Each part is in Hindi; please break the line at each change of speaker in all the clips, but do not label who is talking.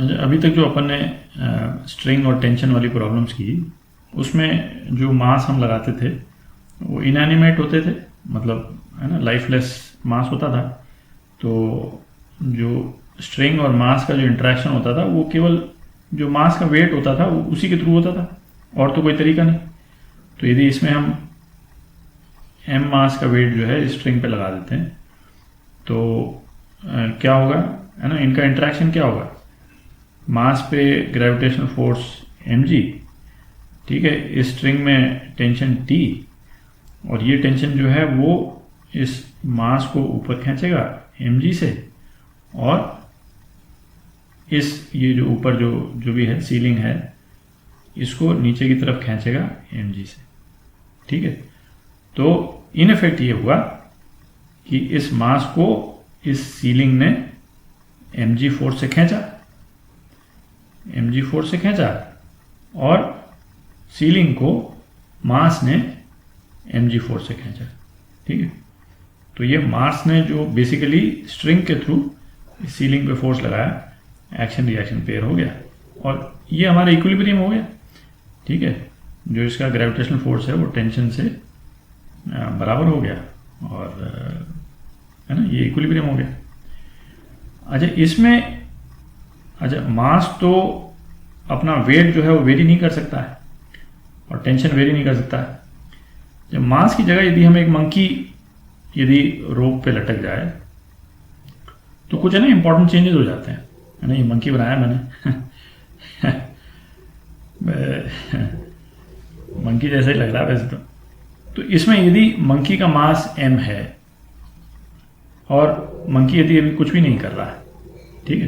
अच्छा, अभी तक जो अपन ने स्ट्रिंग और टेंशन वाली प्रॉब्लम्स की, उसमें जो मास हम लगाते थे वो इनएनिमेट होते थे, मतलब है ना, लाइफलेस मास होता था। तो जो स्ट्रिंग और मास का जो इंटरेक्शन होता था वो केवल जो मास का वेट होता था वो उसी के थ्रू होता था, और तो कोई तरीका नहीं। तो यदि इसमें हम m मास का वेट जो है स्ट्रिंग पे लगा देते हैं तो क्या होगा, है ना, इनका इंटरेक्शन क्या होगा, मास पे ग्रेविटेशनल फोर्स mg, ठीक है, इस स्ट्रिंग में टेंशन T, और ये टेंशन जो है वो इस मास को ऊपर खींचेगा mg से, और इस ये जो ऊपर जो भी है सीलिंग है इसको नीचे की तरफ खींचेगा mg से, ठीक है। तो इन इफेक्ट ये हुआ कि इस मास को इस सीलिंग ने mg फोर्स से खींचा, और सीलिंग को मास ने mg फोर्स से खींचा, ठीक है। तो ये मास ने जो बेसिकली स्ट्रिंग के थ्रू सीलिंग पे फोर्स लगाया, एक्शन रिएक्शन पेयर हो गया, और ये हमारा इक्विलिब्रियम हो गया, ठीक है। जो इसका ग्रेविटेशनल फोर्स है वो टेंशन से बराबर हो गया, और है ना, ये इक्विलिब्रियम हो गया। अच्छा, इसमें मास तो अपना वेट जो है वो वेरी नहीं कर सकता है, और टेंशन वेरी नहीं कर सकता है। जब मास की जगह यदि हम एक मंकी यदि रोप पे लटक जाए तो कुछ है ना इंपॉर्टेंट चेंजेस हो जाते हैं, है ना। ये मंकी बनाया मैंने मंकी जैसा ही लग रहा है वैसे तो इसमें यदि मंकी का मास m है और मंकी यदि अभी कुछ भी नहीं कर रहा है, ठीक है,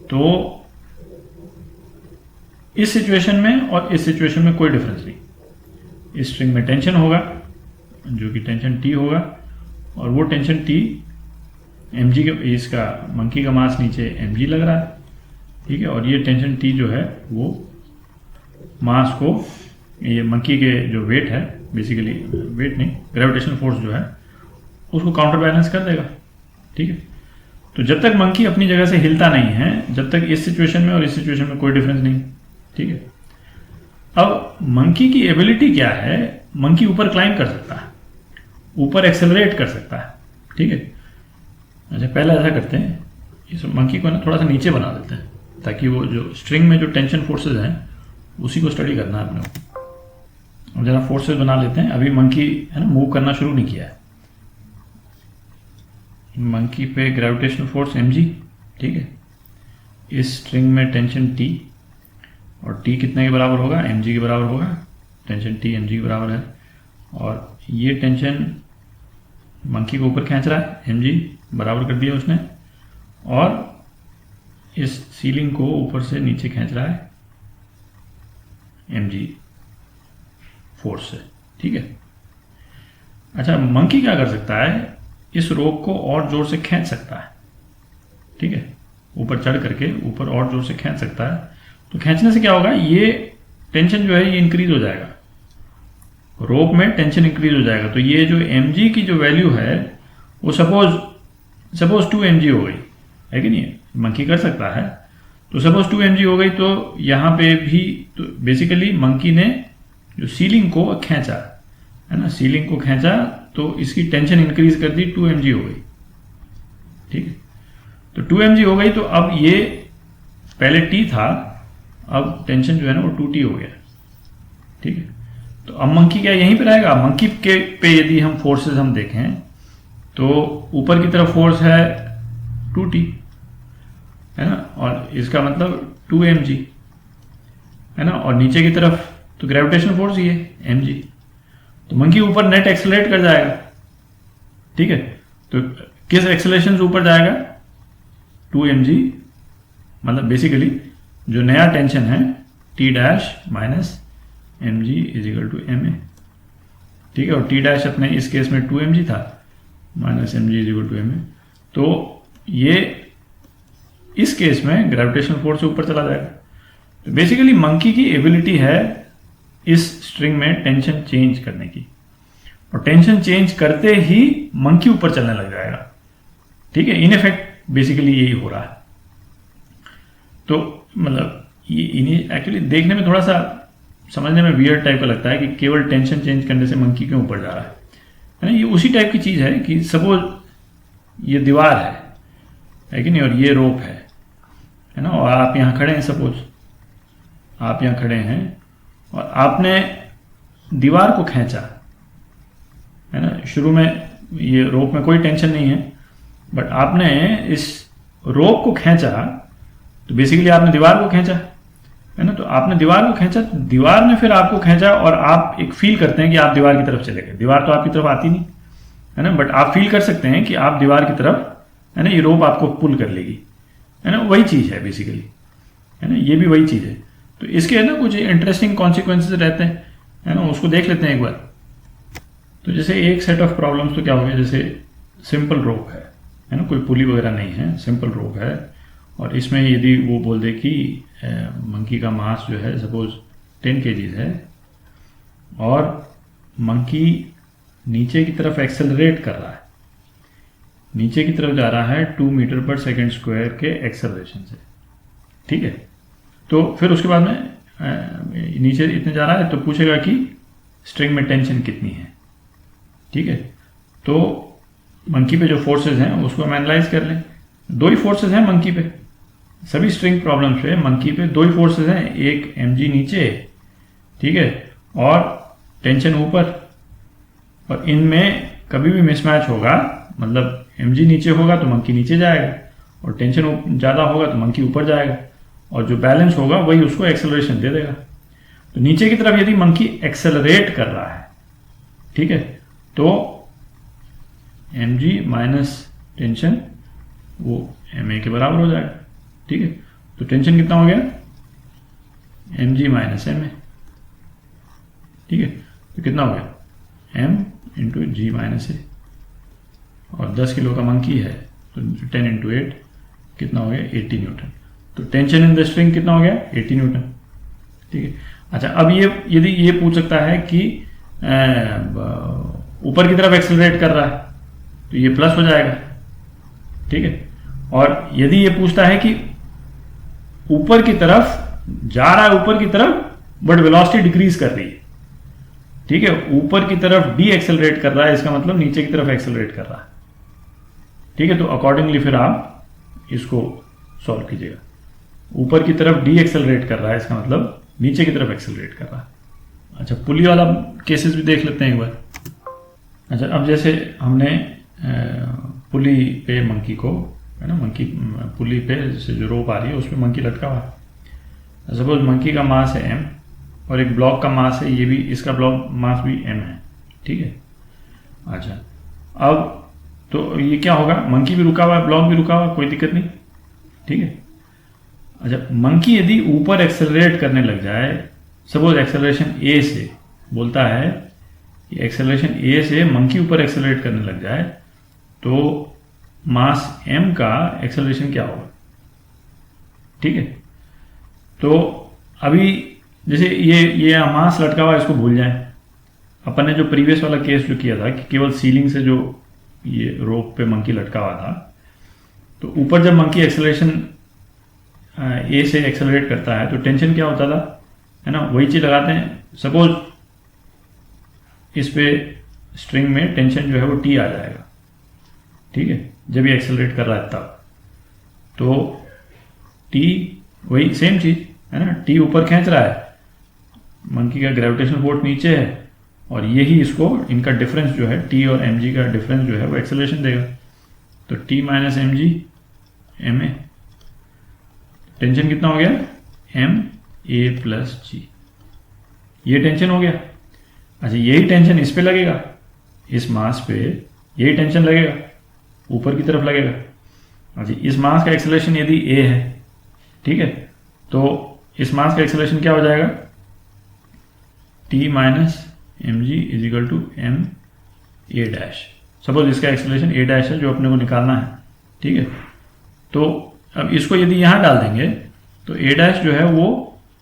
तो इस सिचुएशन में और इस सिचुएशन में कोई डिफरेंस नहीं। इस स्ट्रिंग में टेंशन होगा जो कि टेंशन T होगा, और वो टेंशन T mg के, इसका मंकी का मास नीचे mg लग रहा है, ठीक है, और ये टेंशन T जो है वो मास को, ये मंकी के जो वेट है, बेसिकली वेट नहीं, ग्रेविटेशनल फोर्स जो है उसको काउंटर बैलेंस कर देगा, ठीक है। तो जब तक मंकी अपनी जगह से हिलता नहीं है, जब तक इस सिचुएशन में और इस सिचुएशन में कोई डिफरेंस नहीं, ठीक है। अब मंकी की एबिलिटी क्या है, मंकी ऊपर क्लाइंब कर सकता है, ऊपर एक्सेलरेट कर सकता है, ठीक है। अच्छा, पहले ऐसा करते हैं, इस मंकी को ना थोड़ा सा नीचे बना देते हैं, ताकि वो जो स्ट्रिंग में जो टेंशन फोर्सेज हैं उसी को स्टडी करना है अपने को। अब जरा फोर्सेज बना लेते हैं। अभी मंकी है ना मूव करना शुरू नहीं किया है, मंकी पे ग्रेविटेशनल फोर्स mg, ठीक है, इस स्ट्रिंग में टेंशन T, और T कितने के बराबर होगा, mg के बराबर होगा, टेंशन T mg के बराबर है, और ये टेंशन मंकी को ऊपर खींच रहा है, mg बराबर कर दिया उसने, और इस सीलिंग को ऊपर से नीचे खींच रहा है mg फोर्स से, ठीक है। अच्छा, मंकी क्या कर सकता है, इस रोप को और जोर से खींच सकता है, ठीक है, ऊपर चढ़ करके ऊपर और जोर से खींच सकता है। तो खींचने से क्या होगा, ये टेंशन जो है ये इंक्रीज हो जाएगा, रोप में टेंशन इंक्रीज हो जाएगा। तो ये जो mg की जो वैल्यू है वो सपोज 2 mg हो गई है कि नहीं, मंकी कर सकता है, तो सपोज 2 mg हो गई, तो यहाँ पे भी तो बेसिकली मंकी ने जो सीलिंग को खींचा, है ना, सीलिंग को खींचा तो इसकी टेंशन इंक्रीज कर दी, 2 mg हो गई, ठीक है। तो 2 mg हो गई, तो अब ये पहले T था, अब टेंशन जो है ना वो 2T हो गया, ठीक है। तो अब मंकी क्या यहीं पे रहेगा, मंकी के पे यदि हम फोर्सेस हम देखें तो ऊपर की तरफ फोर्स है 2T, है ना, और इसका मतलब 2 mg, है ना, और नीचे की तरफ तो ग्रेविटेशनल फोर्स ही है mg, तो मंकी ऊपर नेट एक्सेलरेट कर जाएगा, ठीक है। तो किस एक्सेलरेशन से ऊपर जाएगा, 2 mg, मतलब बेसिकली जो नया टेंशन है T dash minus mg is equal to ma, ठीक है, और T डैश अपने इस केस में 2 mg था, minus mg is equal to ma, तो ये इस केस में ग्रेविटेशनल फोर्स से ऊपर चला जाएगा। तो बेसिकली मंकी की एबिलिटी है इस स्ट्रिंग में टेंशन चेंज करने की, और टेंशन चेंज करते ही मंकी ऊपर चलने लग जाएगा, ठीक है। इन इफेक्ट बेसिकली यही हो रहा है। तो मतलब ये इन्हें एक्चुअली देखने में थोड़ा सा समझने में वियर्ड टाइप का लगता है कि केवल टेंशन चेंज करने से मंकी क्यों ऊपर जा रहा है ना। ये उसी टाइप की चीज़ है कि सपोज ये दीवार है कि नहीं, और ये रोप है ना, और आप यहाँ खड़े हैं, सपोज आप यहाँ खड़े हैं और आपने दीवार को खींचा है ना। शुरू में ये रोप में कोई टेंशन नहीं है, बट आपने इस रोप को खींचा तो बेसिकली आपने दीवार को खींचा है ना। तो आपने दीवार को खींचा तो दीवार ने फिर आपको खींचा, और आप एक फील करते हैं कि आप दीवार की तरफ चले गए। दीवार तो आपकी तरफ आती नहीं है ना, बट आप फील कर सकते हैं कि आप दीवार की तरफ है ना, ये रोप आपको पुल कर लेगी है ना। वही चीज़ है बेसिकली है ना, ये भी वही चीज़ है। तो इसके है ना कुछ इंटरेस्टिंग कॉन्सिक्वेंसेज रहते हैं है ना, उसको देख लेते हैं एक बार। तो जैसे एक सेट ऑफ प्रॉब्लम्स तो क्या हो गया, जैसे सिंपल रोप है ना, कोई पुली वगैरह नहीं है, सिंपल रोप है, और इसमें यदि वो बोल दे कि मंकी का मास जो है सपोज 10 kg है, और मंकी नीचे की तरफ एक्सेलरेट कर रहा है, नीचे की तरफ जा रहा है 2 मीटर पर सेकेंड स्क्वायर के एक्सेलरेशन से, ठीक है। तो फिर उसके बाद में नीचे इतने जा रहा है, तो पूछेगा कि स्ट्रिंग में टेंशन कितनी है, ठीक है। तो मंकी पे जो फोर्सेस हैं उसको हम एनालाइज कर लें। दो ही फोर्सेस हैं मंकी पे, सभी स्ट्रिंग प्रॉब्लम्स पे मंकी पे दो ही फोर्सेस हैं, एक mg नीचे, ठीक है, और टेंशन ऊपर। और इनमें कभी भी मिसमैच होगा, मतलब mg नीचे होगा तो मंकी नीचे जाएगा, और टेंशन ज़्यादा होगा तो मंकी ऊपर जाएगा, और जो बैलेंस होगा वही उसको एक्सेलरेशन दे देगा। तो नीचे की तरफ यदि मंकी एक्सेलरेट कर रहा है, ठीक है, तो mg माइनस टेंशन वो ma के बराबर हो जाएगा, ठीक है। तो टेंशन कितना हो गया, mg माइनस ma, ठीक है। तो कितना हो गया, m into G minus a, और 10 किलो का मंकी है तो 10 इंटू 8 कितना हो गया, 80 न्यूटन। तो टेंशन इन द स्ट्रिंग कितना हो गया, 80 न्यूटन, ठीक है। अच्छा, अब ये यदि ये पूछ सकता है कि ऊपर की तरफ एक्सेलरेट कर रहा है तो ये प्लस हो जाएगा, ठीक है। और यदि ये पूछता है कि ऊपर की तरफ जा रहा है, ऊपर की तरफ बट वेलोसिटी डिक्रीज कर रही है, ठीक है, ऊपर की तरफ डी एक्सेलरेट कर रहा है, इसका मतलब नीचे की तरफ एक्सेलरेट कर रहा है, ठीक है। तो अकॉर्डिंगली फिर आप इसको सॉल्व कीजिएगा। ऊपर की तरफ डी एक्सेलरेट कर रहा है, इसका मतलब नीचे की तरफ एक्सेलरेट कर रहा है। अच्छा, पुली वाला केसेस भी देख लेते हैं एक बार। अच्छा, अब जैसे हमने पुली पे मंकी को है ना, मंकी पुली पे जैसे जो रोप आ रही है उसमें मंकी लटका हुआ है। सपोज मंकी का मास है m, और एक ब्लॉक का मास है, ये भी, इसका ब्लॉक मास भी m है, ठीक है। अच्छा, अब तो ये क्या होगा, मंकी भी रुका हुआ है, ब्लॉक भी रुका हुआ है, कोई दिक्कत नहीं, ठीक है। अच्छा, मंकी यदि ऊपर एक्सेलरेट करने लग जाए, सपोज एक्सेलरेशन a से, बोलता है कि एक्सेलरेशन a से मंकी ऊपर एक्सेलरेट करने लग जाए, तो मास m का एक्सेलरेशन क्या होगा, ठीक है। तो अभी जैसे ये मास लटका हुआ है, इसको भूल जाएं। अपन ने जो प्रीवियस वाला केस जो किया था कि केवल सीलिंग से जो ये रोप पे मंकी लटका हुआ था, तो ऊपर जब मंकी एक्सेलरेशन ए से एक्सेलरेट करता है तो टेंशन क्या होता था, है ना, वही चीज लगाते हैं। सपोज इस पे स्ट्रिंग में टेंशन जो है वो टी आ जाएगा, ठीक है, जब ये एक्सेलरेट कर रहा है तब। तो टी वही सेम चीज है ना, टी ऊपर खींच रहा है, मंकी का ग्रेविटेशनल फोर्स नीचे है, और यही इसको, इनका डिफरेंस जो है, टी और mg का डिफरेंस जो है वो एक्सेलरेशन देगा। तो t minus mg ma, tension कितना हो गया, m a प्लस जी, ये टेंशन हो गया। अच्छा, यही टेंशन इस पे लगेगा, इस मास पे यही टेंशन लगेगा, ऊपर की तरफ लगेगा। अच्छा, इस मास का एक्सेलरेशन यदि a है, ठीक है, तो इस मास का एक्सेलरेशन क्या हो जाएगा, t minus mg is equal to m a dash. Suppose इसका एक्सेलरेशन a डैश है जो अपने को निकालना है, ठीक है। तो अब इसको यदि यहाँ डाल देंगे तो a डैश जो है वो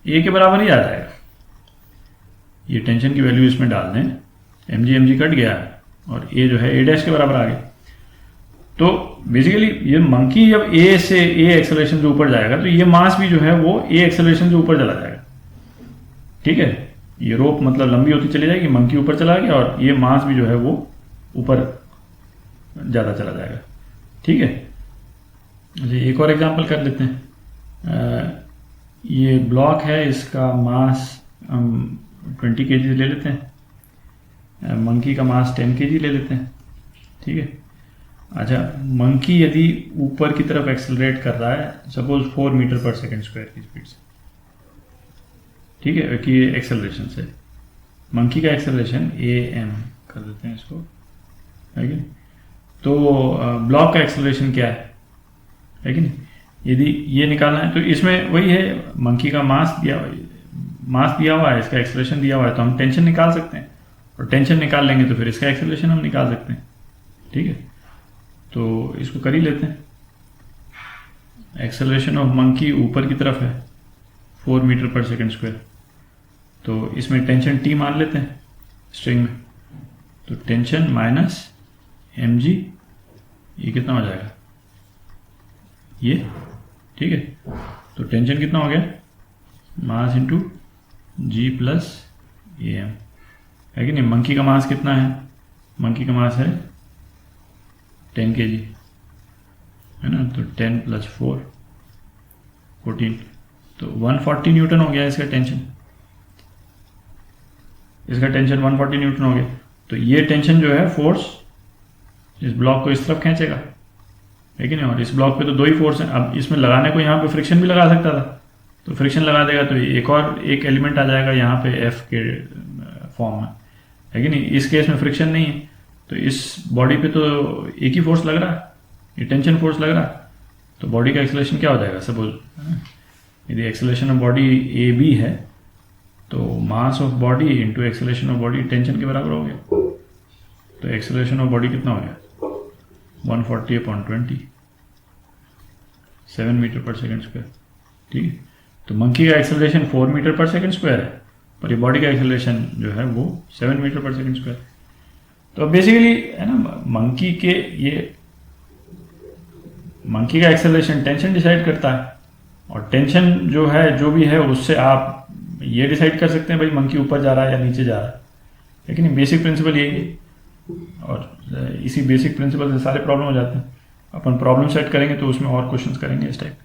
a के बराबर ही आ जाएगा। ये टेंशन की वैल्यू इसमें डाल दें, mg कट गया है और a जो है a डैश के बराबर आ गया। तो बेसिकली ये मंकी जब ए से ए एक्सेलरेशन से ऊपर जाएगा तो ये मास भी जो है वो ए एक्सेलरेशन से ऊपर चला जाएगा, ठीक है। ये रोप मतलब लंबी होती चली जाएगी, मंकी ऊपर चला गया और ये मास भी जो है वो ऊपर ज़्यादा चला जाएगा, ठीक है। एक और एग्जांपल कर लेते हैं। ये ब्लॉक है, इसका मास हम 20 kg ले लेते हैं, मंकी का मास 10 kg ले लेते हैं, ठीक है। अच्छा, मंकी यदि ऊपर की तरफ एक्सेलरेट कर रहा है सपोज 4 मीटर पर सेकंड स्क्वायर की स्पीड से, ठीक है, कि एक्सेलरेशन से, मंकी का एक्सेलरेशन am कर देते हैं इसको, है कि नहीं। तो ब्लॉक का एक्सेलरेशन क्या है कि नहीं। यदि ये निकालना है तो इसमें वही है, मंकी का मास दिया हुआ है, इसका एक्सेलरेशन दिया हुआ है, तो हम टेंशन निकाल सकते हैं, और टेंशन निकाल लेंगे तो फिर इसका एक्सेलरेशन हम निकाल सकते हैं, ठीक है। तो इसको कर ही लेते हैं। एक्सेलरेशन ऑफ मंकी ऊपर की तरफ है 4 मीटर पर सेकंड स्क्वायर, तो इसमें टेंशन टी मान लेते हैं स्ट्रिंग में, तो टेंशन माइनस mg, ये कितना हो जाएगा ये, ठीक है। तो टेंशन कितना हो गया, mass into G plus am, है कि नहीं। मंकी का मास कितना है, मंकी का मास है 10 kg, है ना, तो 10 प्लस 4 14, तो 140 न्यूटन हो गया इसका टेंशन, इसका टेंशन 140 न्यूटन हो गया। तो ये टेंशन जो है फोर्स इस ब्लॉक को इस तरफ खींचेगा, है कि नहीं। और इस ब्लॉक पे तो दो ही फोर्स हैं, अब इसमें लगाने को यहाँ पे फ्रिक्शन भी लगा सकता था, तो फ्रिक्शन लगा देगा तो एक एलिमेंट आ जाएगा यहाँ पे एफ के फॉर्म में, है कि नहीं। इस केस में फ्रिक्शन नहीं है, तो इस बॉडी पे तो एक ही फोर्स लग रहा है, ये टेंशन फोर्स लग रहा है, तो बॉडी का एक्सेलरेशन क्या हो जाएगा, सपोज यदि acceleration of body A B है तो mass of body into acceleration of body tension के बराबर हो गया। तो एक्सेलरेशन ऑफ बॉडी कितना हो गया 140/20, 7 मीटर पर सेकंड स्क्वायर, ठीक है। तो मंकी का एक्सेलरेशन 4 मीटर पर सेकंड स्क्वायर है, पर ये बॉडी का एक्सेलरेशन जो है वो 7 मीटर पर सेकंड स्क्वायर। तो बेसिकली है ना, मंकी का एक्सेलरेशन टेंशन डिसाइड करता है, और टेंशन जो है जो भी है उससे आप ये डिसाइड कर सकते हैं भाई मंकी ऊपर जा रहा है या नीचे जा रहा है, लेकिन बेसिक प्रिंसिपल यही है। और इसी बेसिक प्रिंसिपल से सारे प्रॉब्लम हो जाते हैं। अपन प्रॉब्लम सेट करेंगे तो उसमें और क्वेश्चंस करेंगे इस टाइप।